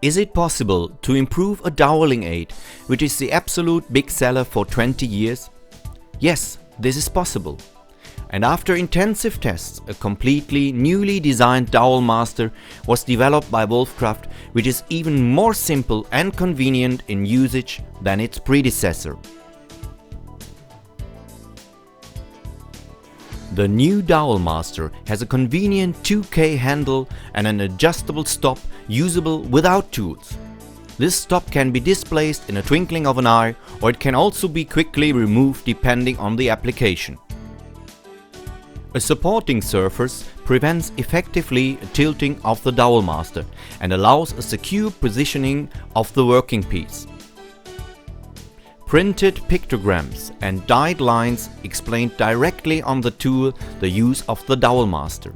Is it possible to improve a doweling aid, which is the absolute big seller for 20 years? Yes, this is possible. And after intensive tests, a completely newly designed dowel master was developed by Wolfcraft, which is even more simple and convenient in usage than its predecessor. The new Dowel Master has a convenient 2K handle and an adjustable stop usable without tools. This stop can be displaced in a twinkling of an eye, or it can also be quickly removed depending on the application. A supporting surface prevents effectively tilting of the Dowel Master and allows a secure positioning of the working piece. Printed pictograms and dyed lines explain directly on the tool the use of the Dowel Master.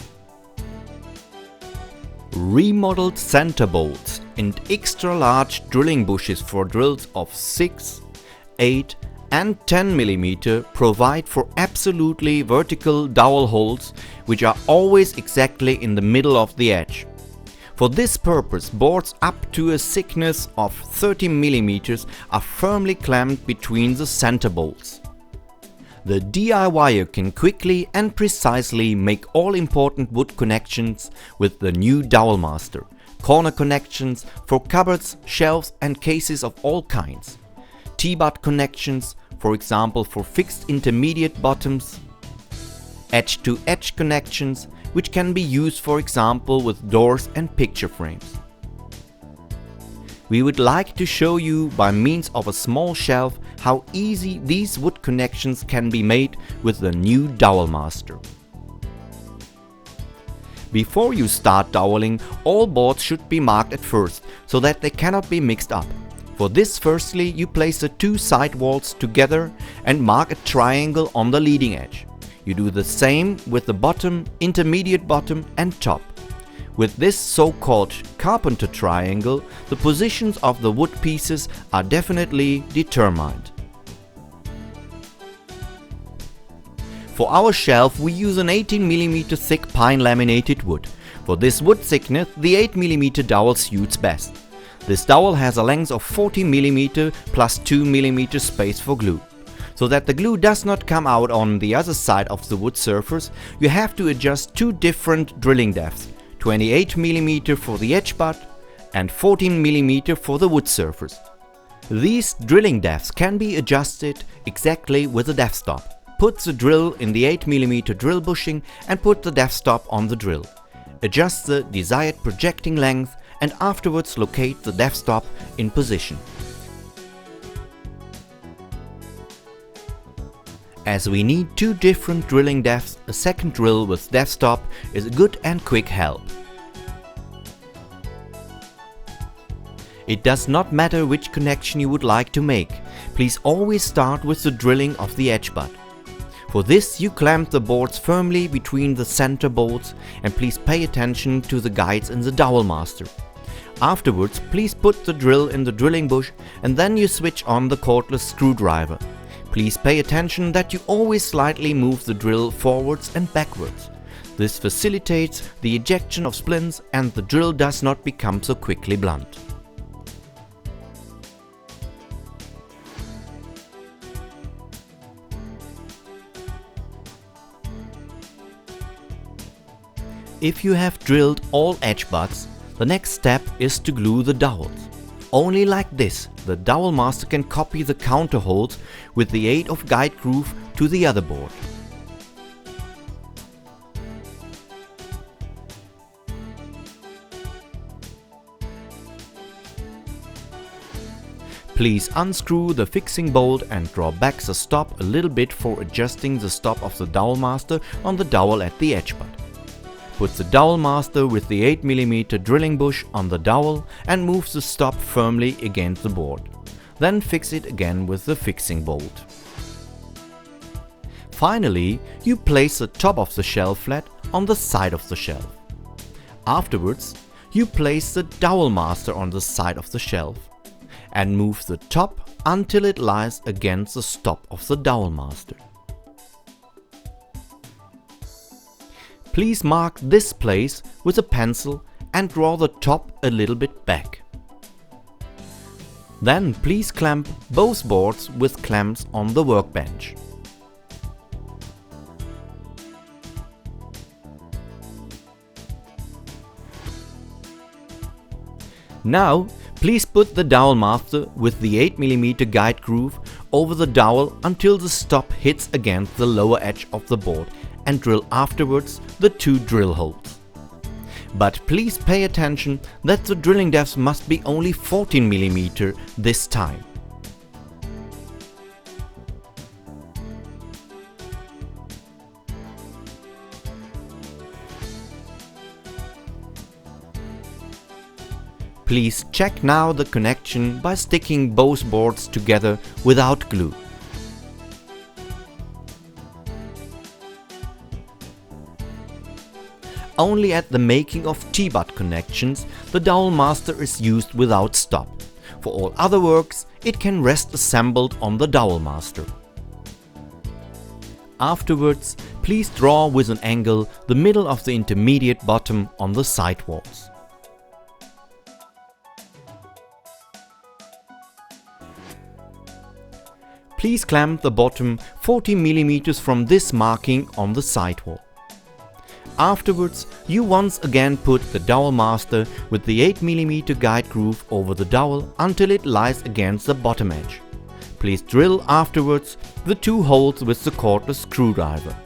Remodeled center bolts and extra large drilling bushes for drills of 6, 8 and 10 mm provide for absolutely vertical dowel holes, which are always exactly in the middle of the edge. For this purpose, boards up to a thickness of 30 mm are firmly clamped between the center bolts. The DIYer can quickly and precisely make all important wood connections with the new Dowel Master. Corner connections for cupboards, shelves and cases of all kinds. T-butt connections, for example for fixed intermediate bottoms. Edge-to-edge connections, which can be used for example with doors and picture frames. We would like to show you by means of a small shelf how easy these wood connections can be made with the new Dowel Master. Before you start doweling, all boards should be marked at first, so that they cannot be mixed up. For this, firstly you place the two side walls together and mark a triangle on the leading edge. You do the same with the bottom, intermediate bottom and top. With this so-called carpenter triangle, the positions of the wood pieces are definitely determined. For our shelf we use an 18 mm thick pine laminated wood. For this wood thickness the 8 mm dowel suits best. This dowel has a length of 40 mm plus 2 mm space for glue. So that the glue does not come out on the other side of the wood surface, you have to adjust two different drilling depths, 28 mm for the edge butt and 14 mm for the wood surface. These drilling depths can be adjusted exactly with a depth stop. Put the drill in the 8 mm drill bushing and put the depth stop on the drill. Adjust the desired projecting length and afterwards locate the depth stop in position. As we need two different drilling depths, a second drill with depth stop is a good and quick help. It does not matter which connection you would like to make, please always start with the drilling of the edge butt. For this you clamp the boards firmly between the center bolts and please pay attention to the guides in the Dowel Master. Afterwards please put the drill in the drilling bush and then you switch on the cordless screwdriver. Please pay attention that you always slightly move the drill forwards and backwards. This facilitates the ejection of splints and the drill does not become so quickly blunt. If you have drilled all edge butts, the next step is to glue the dowels. Only like this, the Dowel Master can copy the counter holes with the aid of guide groove to the other board. Please unscrew the fixing bolt and draw back the stop a little bit for adjusting the stop of the Dowel Master on the dowel at the edge butt. Put the Dowel Master with the 8 mm drilling bush on the dowel and move the stop firmly against the board. Then fix it again with the fixing bolt. Finally, you place the top of the shelf flat on the side of the shelf. Afterwards, you place the Dowel Master on the side of the shelf and move the top until it lies against the stop of the Dowel Master. Please mark this place with a pencil and draw the top a little bit back. Then please clamp both boards with clamps on the workbench. Now, please put the dowel master with the 8mm guide groove over the dowel until the stop hits against the lower edge of the board and drill afterwards the 2 drill holes. But please pay attention that the drilling depth must be only 14mm this time. Please check now the connection by sticking both boards together without glue. Only at the making of T-butt connections the dowel master is used without stop. For all other works it can rest assembled on the dowel master. Afterwards, please draw with an angle the middle of the intermediate bottom on the side walls. Please clamp the bottom 40mm from this marking on the sidewall. Afterwards, you once again put the dowel master with the 8mm guide groove over the dowel until it lies against the bottom edge. Please drill afterwards the 2 holes with the cordless screwdriver.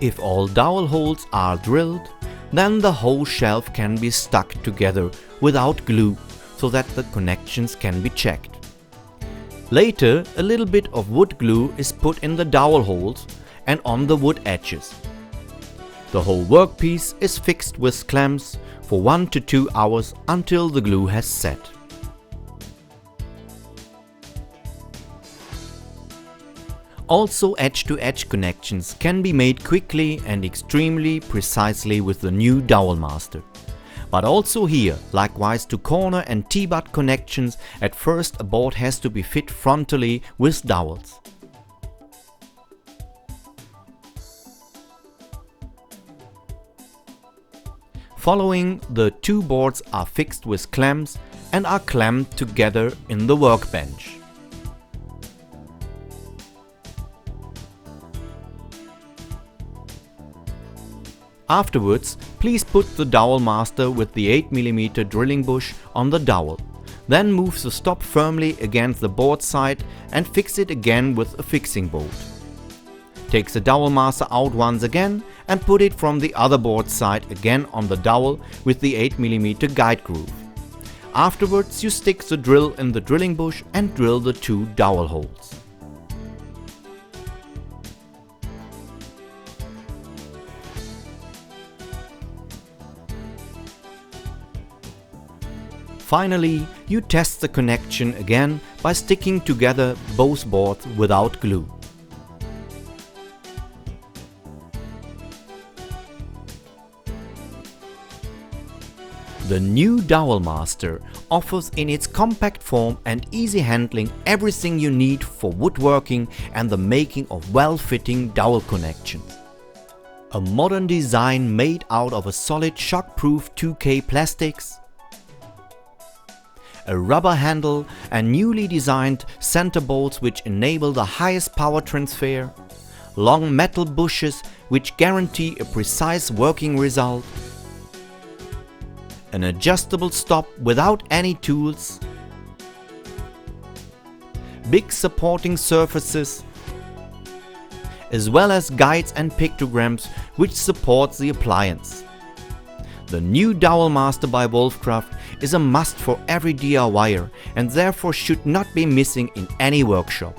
If all dowel holes are drilled, then the whole shelf can be stuck together without glue so that the connections can be checked. Later, a little bit of wood glue is put in the dowel holes and on the wood edges. The whole workpiece is fixed with clamps for 1 to 2 hours until the glue has set. Also, edge-to-edge connections can be made quickly and extremely precisely with the new dowel master. But also here, likewise to corner and T-butt connections, at first a board has to be fit frontally with dowels. Following, the 2 boards are fixed with clamps and are clamped together in the workbench. Afterwards, please put the dowel master with the 8mm drilling bush on the dowel. Then move the stop firmly against the board side and fix it again with a fixing bolt. Take the dowel master out once again and put it from the other board side again on the dowel with the 8mm guide groove. Afterwards, you stick the drill in the drilling bush and drill the 2 dowel holes. Finally, you test the connection again by sticking together both boards without glue. The new Dowel Master offers in its compact form and easy handling everything you need for woodworking and the making of well-fitting dowel connections. A modern design made out of a solid shockproof 2K plastics, a rubber handle and newly designed center bolts which enable the highest power transfer, long metal bushes which guarantee a precise working result, an adjustable stop without any tools, big supporting surfaces, as well as guides and pictograms which support the appliance. The new Dowel Master by Wolfcraft is a must for every DIYer and therefore should not be missing in any workshop.